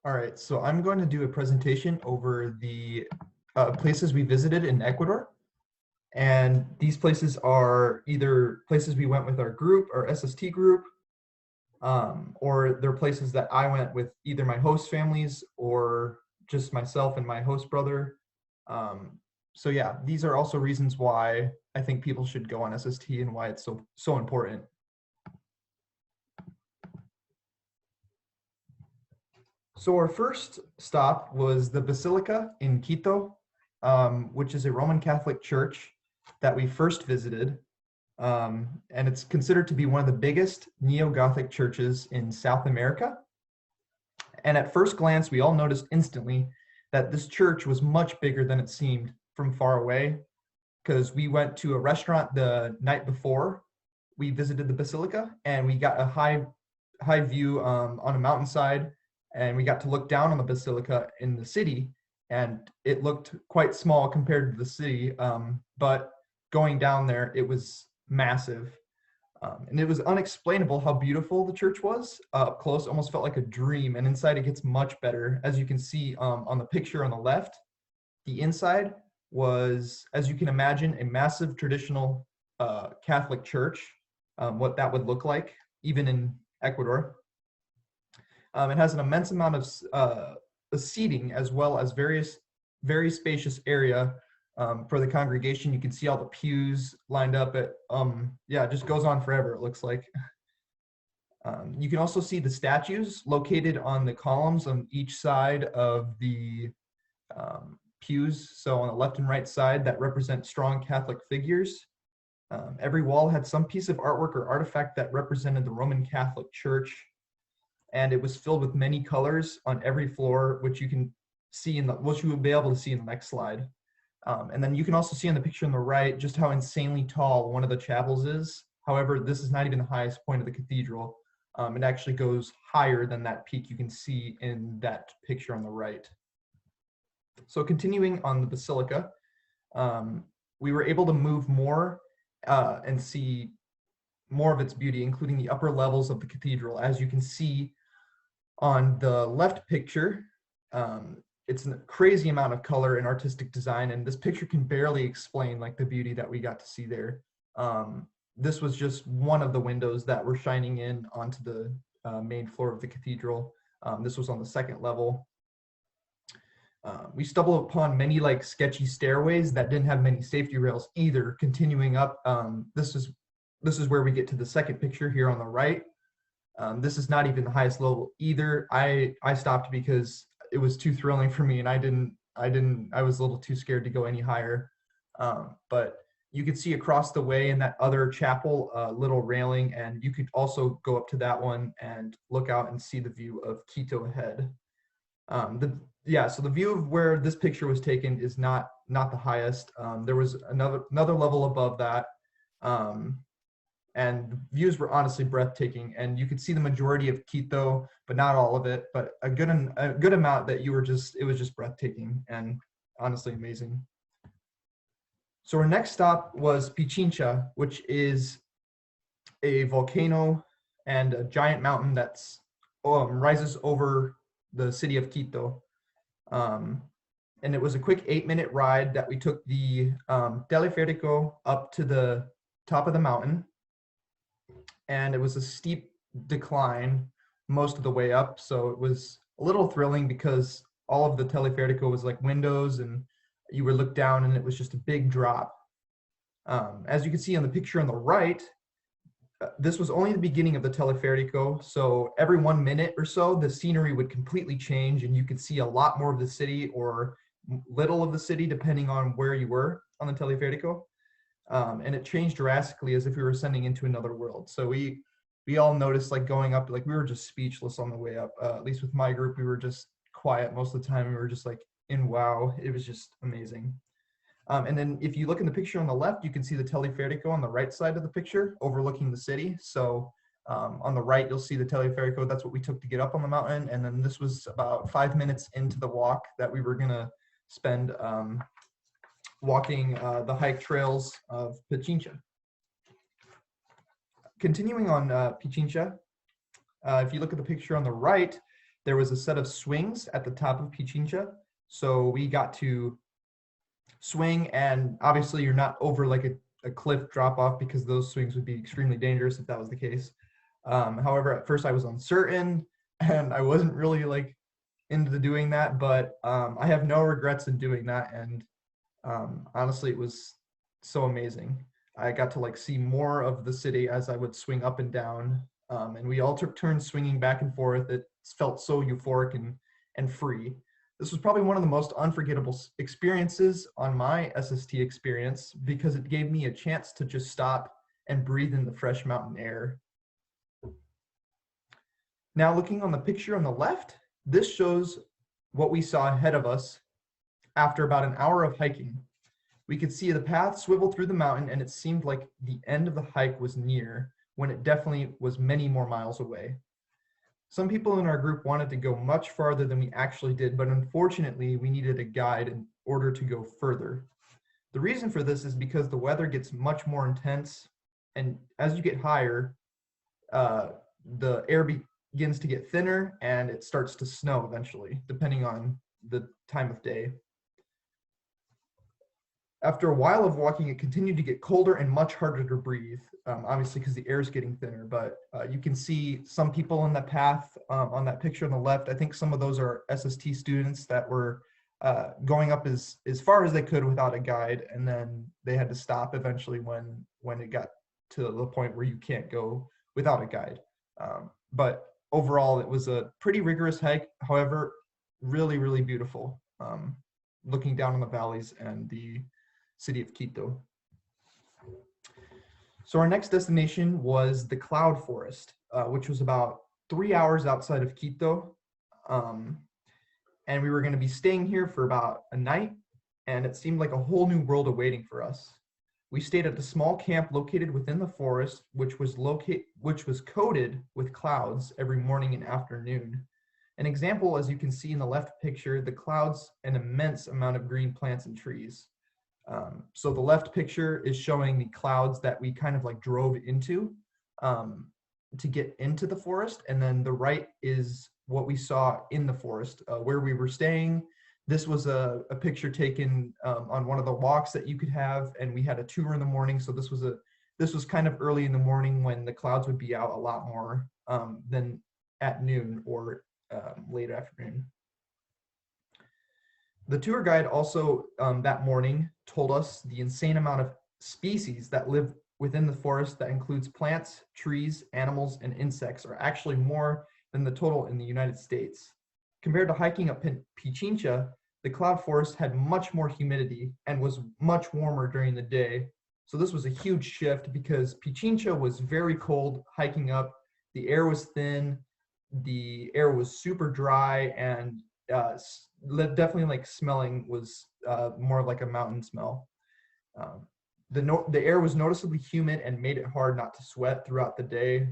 All right, so I'm going to do a presentation over the places we visited in Ecuador. And these places are either places we went with our group, our SST group, or they're places that I went with either my host families or just myself and my host brother. So yeah, these are also reasons why I think people should go on SST and why it's so important. So our first stop was the Basilica in Quito, which is a Roman Catholic church that we first visited. And it's considered to be one of the biggest neo-Gothic churches in South America. And at first glance, we all noticed instantly that this church was much bigger than it seemed from far away, because we went to a restaurant the night before we visited the Basilica, and we got a high view on a mountainside, and we got to look down on the Basilica in the city, and it looked quite small compared to the city, but going down there, it was massive. And it was unexplainable how beautiful the church was. Up close, almost felt like a dream, and inside it gets much better. As you can see on the picture on the left, the inside was, as you can imagine, a massive traditional Catholic church, what that would look like, even in Ecuador. It has an immense amount of seating, as well as very spacious area for the congregation. You can see all the pews lined up at, yeah, it just goes on forever, it looks like. You can also see the statues located on the columns on each side of the pews. So on the left and right side, that represent strong Catholic figures. Every wall had some piece of artwork or artifact that represented the Roman Catholic Church. And it was filled with many colors on every floor, which you can see which you will be able to see in the next slide. And then you can also see in the picture on the right just how insanely tall one of the chapels is. However, this is not even the highest point of the cathedral. It actually goes higher than that peak you can see in that picture on the right. So continuing on the Basilica, we were able to move more and see more of its beauty, including the upper levels of the cathedral. As you can see on the left picture, it's a crazy amount of color and artistic design, and this picture can barely explain like the beauty that we got to see there. This was just one of the windows that were shining in onto the main floor of the cathedral. This was on the second level. We stumbled upon many like sketchy stairways that didn't have many safety rails either. Continuing up, this is where we get to the second picture here on the right. This is not even the highest level either. I stopped because it was too thrilling for me, and I was a little too scared to go any higher. But you could see across the way in that other chapel, little railing, and you could also go up to that one and look out and see the view of Quito ahead. So the view of where this picture was taken is not the highest. There was another level above that. And the views were honestly breathtaking, and you could see the majority of Quito, but not all of it, but a good amount that it was just breathtaking and honestly amazing. So our next stop was Pichincha, which is a volcano and a giant mountain that's rises over the city of Quito. And it was a quick 8-minute ride that we took the teleférico up to the top of the mountain. And it was a steep decline most of the way up, so it was a little thrilling because all of the teleférico was like windows, and you would look down and it was just a big drop. As you can see on the picture on the right, this was only the beginning of the teleférico, so every 1 minute or so the scenery would completely change, and you could see a lot more of the city or little of the city depending on where you were on the teleférico. And it changed drastically, as if we were ascending into another world. So we all noticed, like going up, like we were just speechless on the way up. At least with my group, we were just quiet most of the time. We were just like in wow. It was just amazing. And then if you look in the picture on the left, you can see the teleférico on the right side of the picture overlooking the city. So on the right, you'll see the teleférico. That's what we took to get up on the mountain. And then this was about 5 minutes into the walk that we were gonna spend walking the hike trails of Pichincha. Continuing on Pichincha, if you look at the picture on the right, there was a set of swings at the top of Pichincha. So we got to swing, and obviously you're not over like a cliff drop off, because those swings would be extremely dangerous if that was the case. However, at first I was uncertain and I wasn't really like into doing that, but I have no regrets in doing that. And honestly, it was so amazing. I got to like see more of the city as I would swing up and down, and we all took turns swinging back and forth. It felt so euphoric and free. This was probably one of the most unforgettable experiences on my SST experience, because it gave me a chance to just stop and breathe in the fresh mountain air. Now, looking on the picture on the left, this shows what we saw ahead of us after about an hour of hiking. We could see the path swivel through the mountain, and it seemed like the end of the hike was near, when it definitely was many more miles away. Some people in our group wanted to go much farther than we actually did, but unfortunately we needed a guide in order to go further. The reason for this is because the weather gets much more intense, and as you get higher, the air begins to get thinner and it starts to snow eventually, depending on the time of day. After a while of walking, it continued to get colder and much harder to breathe, obviously because the air is getting thinner. But you can see some people on that path on that picture on the left. I think some of those are SST students that were going up as far as they could without a guide, and then they had to stop eventually when it got to the point where you can't go without a guide. But overall, it was a pretty rigorous hike. However, really, really beautiful. Looking down on the valleys and the city of Quito. So our next destination was the cloud forest, which was about 3 hours outside of Quito. And we were going to be staying here for about a night, and it seemed like a whole new world awaiting for us. We stayed at a small camp located within the forest, which was coated with clouds every morning and afternoon. An example, as you can see in the left picture, the clouds, an immense amount of green plants and trees. So the left picture is showing the clouds that we kind of like drove into to get into the forest. And then the right is what we saw in the forest where we were staying. This was a picture taken on one of the walks that you could have, and we had a tour in the morning. So this was kind of early in the morning when the clouds would be out a lot more than at noon or late afternoon. The tour guide also that morning told us the insane amount of species that live within the forest that includes plants, trees, animals, and insects are actually more than the total in the United States. Compared to hiking up Pichincha, the cloud forest had much more humidity and was much warmer during the day. So this was a huge shift because Pichincha was very cold hiking up. The air was thin, the air was super dry, and definitely like smelling was more like a mountain smell. The air was noticeably humid and made it hard not to sweat throughout the day.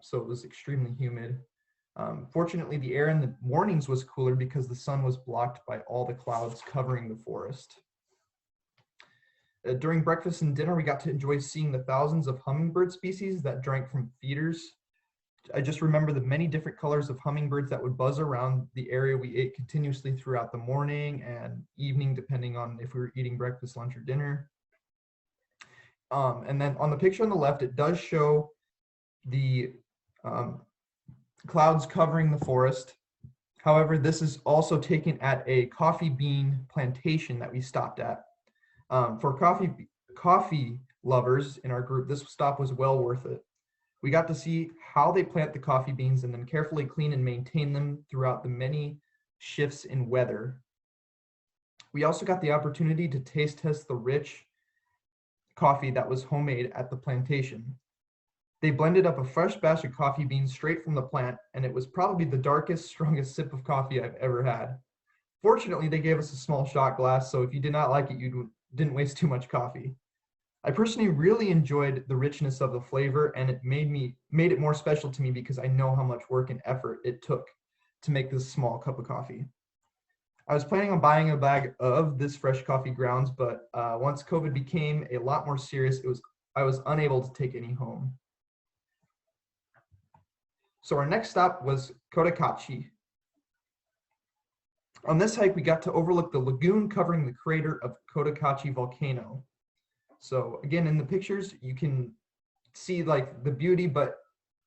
So it was extremely humid. Fortunately, the air in the mornings was cooler because the sun was blocked by all the clouds covering the forest. During breakfast and dinner, we got to enjoy seeing the thousands of hummingbird species that drank from feeders. I just remember the many different colors of hummingbirds that would buzz around the area we ate continuously throughout the morning and evening, depending on if we were eating breakfast, lunch, or dinner. And then on the picture on the left, it does show the clouds covering the forest. However, this is also taken at a coffee bean plantation that we stopped at. For coffee lovers in our group, this stop was well worth it. We got to see how they plant the coffee beans and then carefully clean and maintain them throughout the many shifts in weather. We also got the opportunity to taste test the rich coffee that was homemade at the plantation. They blended up a fresh batch of coffee beans straight from the plant, and it was probably the darkest, strongest sip of coffee I've ever had. Fortunately, they gave us a small shot glass, so if you did not like it, you didn't waste too much coffee. I personally really enjoyed the richness of the flavor, and it made it more special to me because I know how much work and effort it took to make this small cup of coffee. I was planning on buying a bag of this fresh coffee grounds, but once COVID became a lot more serious, I was unable to take any home. So our next stop was Cotacachi. On this hike, we got to overlook the lagoon covering the crater of Cotacachi volcano. So again, in the pictures, you can see like the beauty, but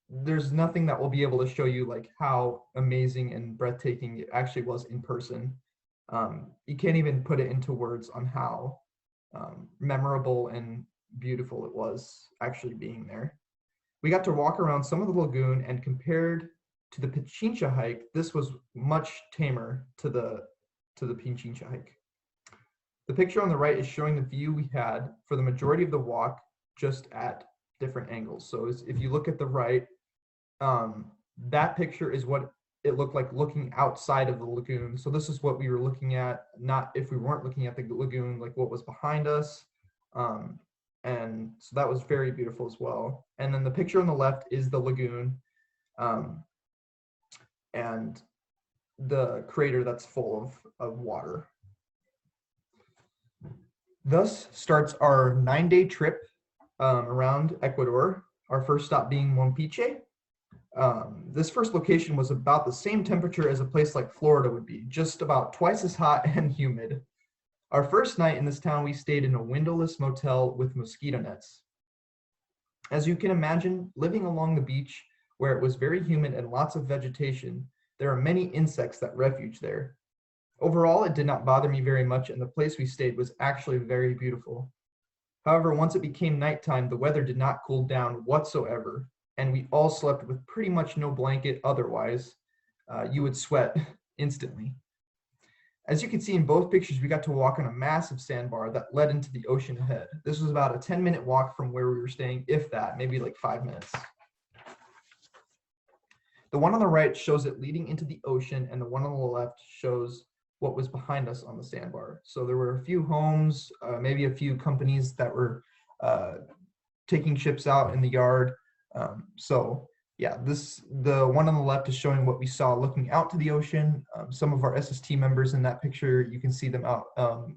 there's nothing that will be able to show you like how amazing and breathtaking it actually was in person. You can't even put it into words on how memorable and beautiful it was actually being there. We got to walk around some of the lagoon, and compared to the Pichincha hike, this was much tamer to the Pichincha hike. The picture on the right is showing the view we had for the majority of the walk, just at different angles. So if you look at the right, that picture is what it looked like looking outside of the lagoon. So this is what we were looking at, not if we weren't looking at the lagoon, like what was behind us. And so that was very beautiful as well. And then the picture on the left is the lagoon, and the crater that's full of water. Thus starts our 9-day trip around Ecuador, our first stop being Mompiche. This first location was about the same temperature as a place like Florida would be, just about twice as hot and humid. Our first night in this town, we stayed in a windowless motel with mosquito nets. As you can imagine, living along the beach where it was very humid and lots of vegetation, there are many insects that refuge there. Overall, it did not bother me very much, and the place we stayed was actually very beautiful. However, once it became nighttime, the weather did not cool down whatsoever, and we all slept with pretty much no blanket otherwise. You would sweat instantly. As you can see in both pictures, we got to walk on a massive sandbar that led into the ocean ahead. This was about a 10-minute walk from where we were staying, if that, maybe like 5 minutes. The one on the right shows it leading into the ocean, and the one on the left shows what was behind us on the sandbar. So there were a few homes, maybe a few companies that were taking ships out in the yard. Yeah, the one on the left is showing what we saw looking out to the ocean. Some of our SST members in that picture, you can see them out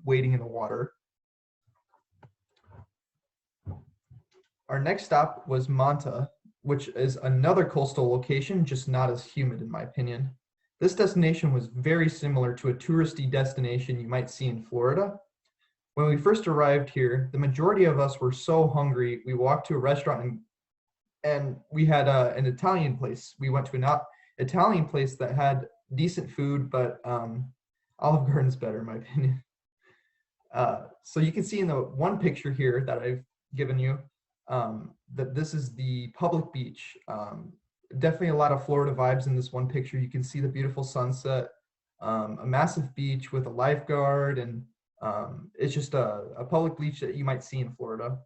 wading in the water. Our next stop was Manta, which is another coastal location, just not as humid in my opinion. This destination was very similar to a touristy destination you might see in Florida. When we first arrived here, the majority of us were so hungry, we walked to a restaurant and we had an Italian place. We went to an Italian place that had decent food, but Olive Garden's better in my opinion. So you can see in the one picture here that I've given you, that this is the public beach. Definitely a lot of Florida vibes in this one picture. You can see the beautiful sunset, a massive beach with a lifeguard, and it's just a public beach that you might see in Florida.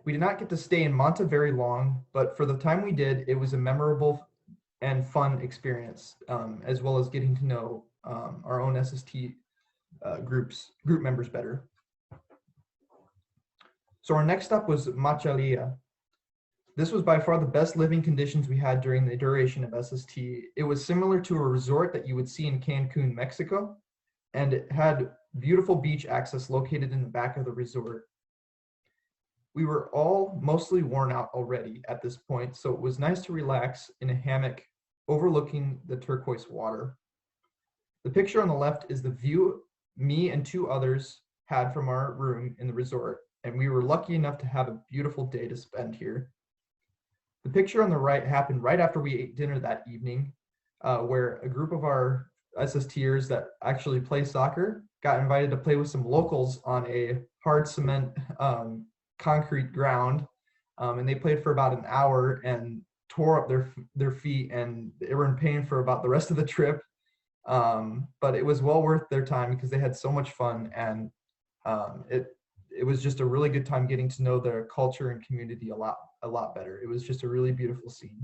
We did not get to stay in Manta very long, but for the time we did, it was a memorable and fun experience, as well as getting to know our own SST group members better. So our next stop was Machalilla. This was by far the best living conditions we had during the duration of SST. It was similar to a resort that you would see in Cancun, Mexico, and it had beautiful beach access located in the back of the resort. We were all mostly worn out already at this point, so it was nice to relax in a hammock overlooking the turquoise water. The picture on the left is the view me and 2 others had from our room in the resort, and we were lucky enough to have a beautiful day to spend here. The picture on the right happened right after we ate dinner that evening, where a group of our SSTers that actually play soccer got invited to play with some locals on a hard cement concrete ground, and they played for about an hour and tore up their feet, and they were in pain for about the rest of the trip. But it was well worth their time because they had so much fun, and it was just a really good time getting to know their culture and community a lot better. It was just a really beautiful scene.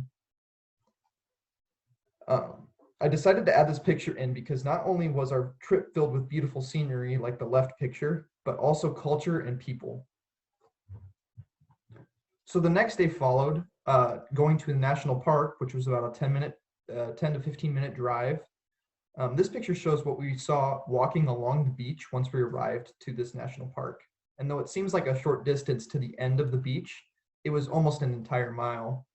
I decided to add this picture in because not only was our trip filled with beautiful scenery like the left picture, but also culture and people. So the next day followed, going to the national park, which was about a 10 to 15 minute drive. This picture shows what we saw walking along the beach once we arrived to this national park. And though it seems like a short distance to the end of the beach, it was almost an entire mile.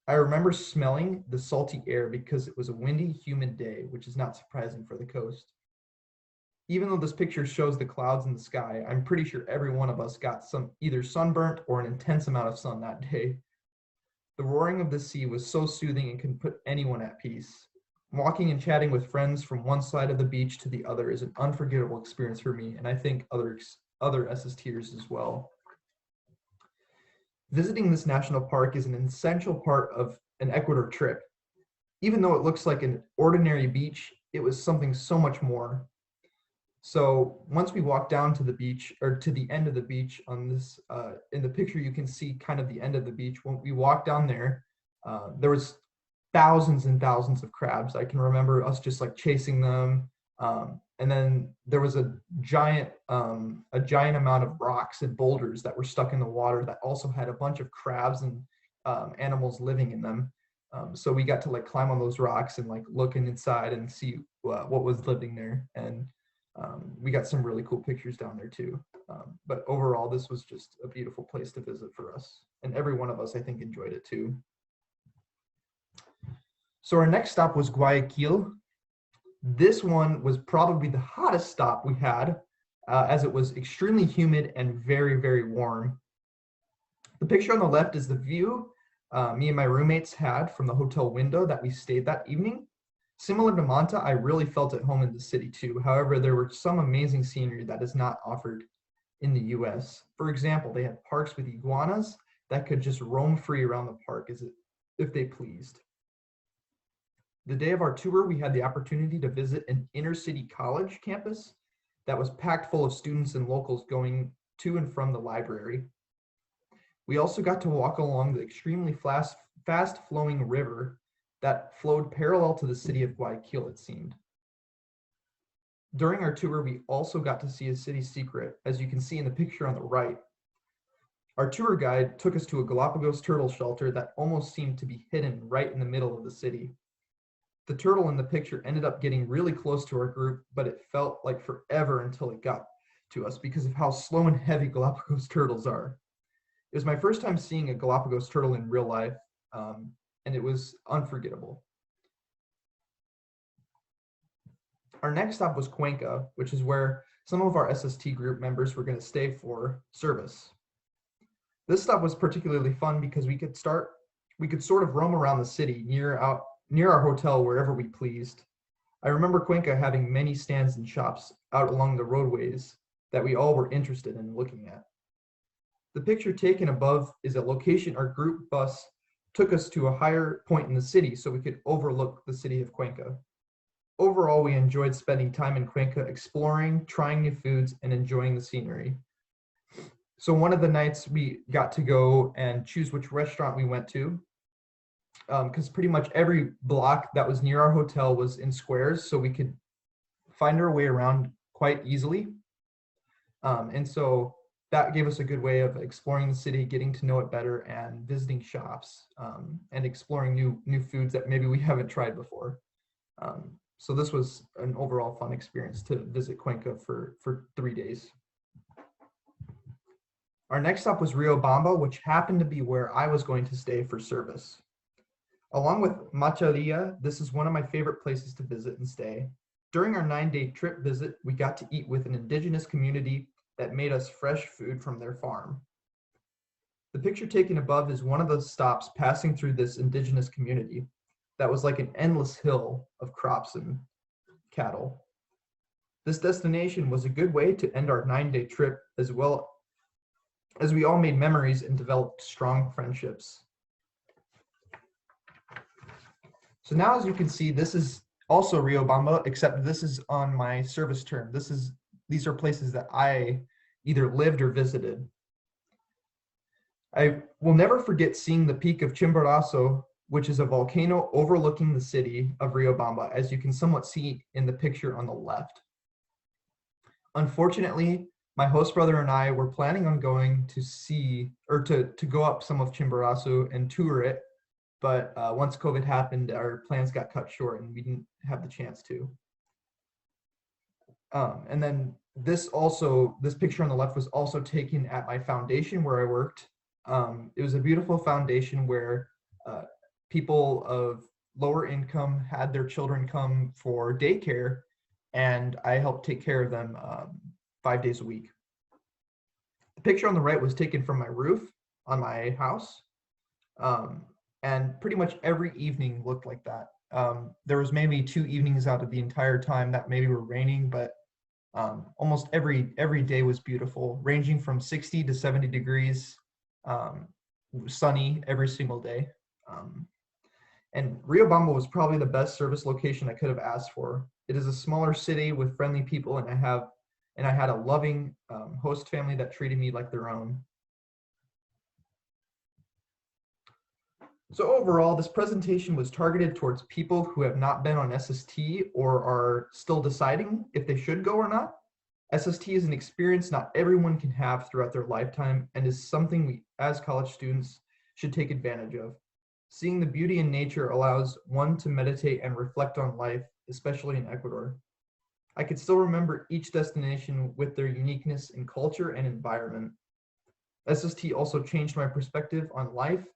I remember smelling the salty air because it was a windy, humid day, which is not surprising for the coast. Even though this picture shows the clouds in the sky, I'm pretty sure every one of us got some either sunburnt or an intense amount of sun that day. The roaring of the sea was so soothing and can put anyone at peace. Walking and chatting with friends from one side of the beach to the other is an unforgettable experience for me, and I think other SSTers as well. Visiting this national park is an essential part of an Ecuador trip. Even though it looks like an ordinary beach, it was something so much more. So once we walked down to the beach, or to the end of the beach on this, in the picture, you can see kind of the end of the beach. When we walked down there, there was thousands and thousands of crabs. I can remember us just like chasing them. And then there was a giant amount of rocks and boulders that were stuck in the water that also had a bunch of crabs and animals living in them. So we got to like climb on those rocks and like looking inside and see what was living there. And we got some really cool pictures down there too. But overall, this was just a beautiful place to visit for us. And every one of us, I think, enjoyed it too. So our next stop was Guayaquil. This one was probably the hottest stop we had, as it was extremely humid and very, very warm. The picture on the left is the view me and my roommates had from the hotel window that we stayed that evening. Similar to Manta, I really felt at home in the city too. However, there were some amazing scenery that is not offered in the US. For example, they had parks with iguanas that could just roam free around the park if they pleased. The day of our tour, we had the opportunity to visit an inner city college campus that was packed full of students and locals going to and from the library. We also got to walk along the extremely fast flowing river that flowed parallel to the city of Guayaquil, it seemed. During our tour, we also got to see a city secret, as you can see in the picture on the right. Our tour guide took us to a Galapagos turtle shelter that almost seemed to be hidden right in the middle of the city. The turtle in the picture ended up getting really close to our group, but it felt like forever until it got to us because of how slow and heavy Galapagos turtles are. It was my first time seeing a Galapagos turtle in real life, and it was unforgettable. Our next stop was Cuenca, which is where some of our SST group members were going to stay for service. This stop was particularly fun because we could sort of roam around the city near our hotel wherever we pleased. I remember Cuenca having many stands and shops out along the roadways that we all were interested in looking at. The picture taken above is a location our group bus took us to a higher point in the city so we could overlook the city of Cuenca. Overall, we enjoyed spending time in Cuenca exploring, trying new foods, and enjoying the scenery. So one of the nights we got to go and choose which restaurant we went to, because pretty much every block that was near our hotel was in squares, so we could find our way around quite easily. And so that gave us a good way of exploring the city, getting to know it better, and visiting shops, and exploring new foods that maybe we haven't tried before. So this was an overall fun experience to visit Cuenca for 3 days. Our next stop was Riobamba, which happened to be where I was going to stay for service. Along with Machalilla, this is one of my favorite places to visit and stay. During our 9-day trip visit, we got to eat with an indigenous community that made us fresh food from their farm. The picture taken above is one of the stops passing through this indigenous community that was like an endless hill of crops and cattle. This destination was a good way to end our 9-day trip, as well as we all made memories and developed strong friendships. So now, as you can see, this is also Riobamba, except this is on my service term. These are places that I either lived or visited. I will never forget seeing the peak of Chimborazo, which is a volcano overlooking the city of Riobamba, as you can somewhat see in the picture on the left. Unfortunately, my host brother and I were planning on going to go up some of Chimborazo and tour it, but once COVID happened, our plans got cut short and we didn't have the chance to. And then this picture on the left was also taken at my foundation where I worked. It was a beautiful foundation where people of lower income had their children come for daycare, and I helped take care of them 5 days a week. The picture on the right was taken from my roof on my house, and pretty much every evening looked like that. There was maybe 2 evenings out of the entire time that maybe were raining, but almost every day was beautiful, ranging from 60 to 70 degrees, sunny every single day. And Riobamba was probably the best service location I could have asked for. It is a smaller city with friendly people, and I had a loving host family that treated me like their own. So overall, this presentation was targeted towards people who have not been on SST or are still deciding if they should go or not. SST is an experience not everyone can have throughout their lifetime, and is something we, as college students, should take advantage of. Seeing the beauty in nature allows one to meditate and reflect on life, especially in Ecuador. I could still remember each destination with their uniqueness in culture and environment. SST also changed my perspective on life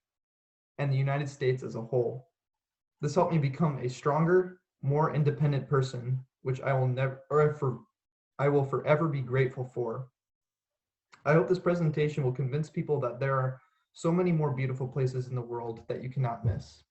and the United States as a whole. This helped me become a stronger, more independent person, which I will forever be grateful for. I hope this presentation will convince people that there are so many more beautiful places in the world that you cannot miss.